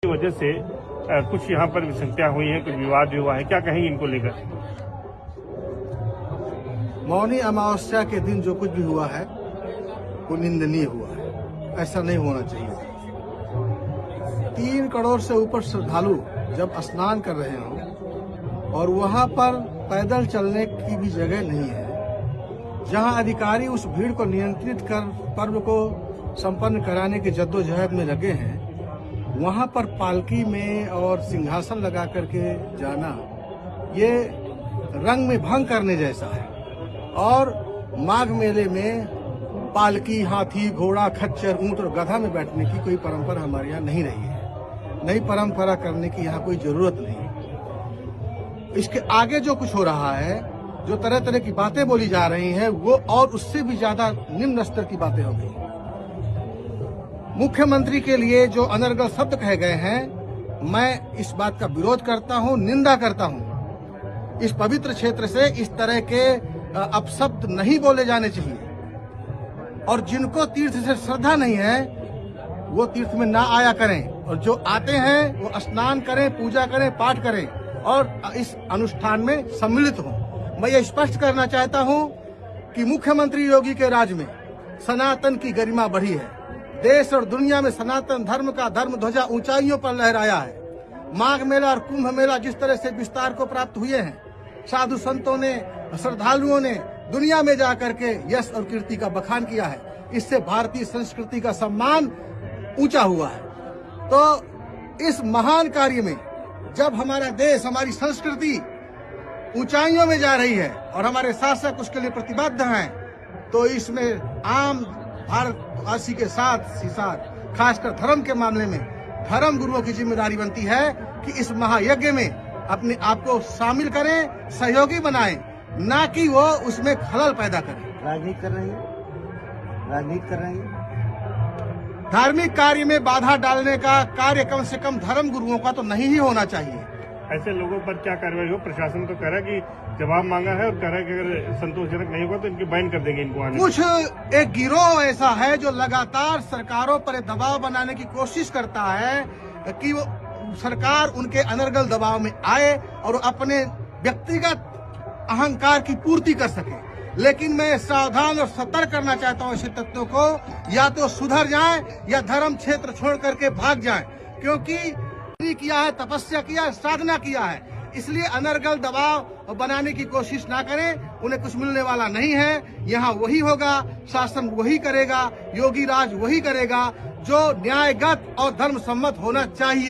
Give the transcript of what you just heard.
वजह से कुछ यहाँ पर विसंगतियां हुई हैं, कुछ विवाद भी हुआ है, क्या कहेंगे इनको लेकर? मौनी अमावस्या के दिन जो कुछ भी हुआ है वो निंदनीय हुआ है, ऐसा नहीं होना चाहिए। 3 करोड़ से ऊपर श्रद्धालु जब स्नान कर रहे हों और वहां पर पैदल चलने की भी जगह नहीं है, जहां अधिकारी उस भीड़ को नियंत्रित कर पर्व को संपन्न कराने की जद्दोजहद में लगे हैं, वहां पर पालकी में और सिंहासन लगा करके जाना ये रंग में भंग करने जैसा है। और माघ मेले में पालकी, हाथी, घोड़ा, खच्चर, ऊंट और गधा में बैठने की कोई परंपरा हमारे यहाँ नहीं रही है। नई परंपरा करने की यहाँ कोई जरूरत नहीं है। इसके आगे जो कुछ हो रहा है, जो तरह तरह की बातें बोली जा रही हैं, वो और उससे भी ज्यादा निम्न स्तर की बातें हो गई। मुख्यमंत्री के लिए जो अनर्गल शब्द कहे गए हैं, मैं इस बात का विरोध करता हूं, निंदा करता हूं। इस पवित्र क्षेत्र से इस तरह के अपशब्द नहीं बोले जाने चाहिए। और जिनको तीर्थ से श्रद्धा नहीं है वो तीर्थ में ना आया करें, और जो आते हैं वो स्नान करें, पूजा करें, पाठ करें और इस अनुष्ठान में सम्मिलित हों। मैं ये स्पष्ट करना चाहता हूं कि मुख्यमंत्री योगी के राज में सनातन की गरिमा बढ़ी है। देश और दुनिया में सनातन धर्म का धर्म ध्वजा ऊंचाइयों पर लहराया है। माघ मेला और कुंभ मेला जिस तरह से विस्तार को प्राप्त हुए हैं, साधु संतों ने, श्रद्धालुओं ने दुनिया में जाकर के यश और कीर्ति का बखान किया है। इससे भारतीय संस्कृति का सम्मान ऊंचा हुआ है। तो इस महान कार्य में जब हमारा देश, हमारी संस्कृति ऊंचाइयों में जा रही है और हमारे शासक उसके लिए प्रतिबद्ध हैं, तो इसमें आम भारतवासी के साथ ही साथ खासकर धर्म के मामले में धर्म गुरुओं की जिम्मेदारी बनती है कि इस महायज्ञ में अपने आप को शामिल करें, सहयोगी बनाएं, ना कि वो उसमें खलल पैदा करें। राजनीति कर रही है, धार्मिक कार्य में बाधा डालने का कार्य कम से कम धर्म गुरुओं का तो नहीं ही होना चाहिए। ऐसे लोगों पर क्या कार्रवाई हो? प्रशासन तो कह रहा है कि जवाब मांगा है और कह रहा है कि अगर संतोषजनक नहीं होगा तो इनकी बैन कर देंगे इनको आने। कुछ एक गिरोह ऐसा है जो लगातार सरकारों पर दबाव बनाने की कोशिश करता है कि वो सरकार उनके अनर्गल दबाव में आए और अपने व्यक्तिगत अहंकार की पूर्ति कर सके। लेकिन मैं सावधान और सतर्क करना चाहता हूं ऐसे तत्वों को, या तो सुधर जाएं या धर्म क्षेत्र छोड़ करके भाग जाएं, क्योंकि किया है, तपस्या किया है, साधना किया है। इसलिए अनर्गल दबाव बनाने की कोशिश ना करें, उन्हें कुछ मिलने वाला नहीं है। यहाँ वही होगा, शासन वही करेगा, योगी राज वही करेगा जो न्यायगत और धर्म सम्मत होना चाहिए।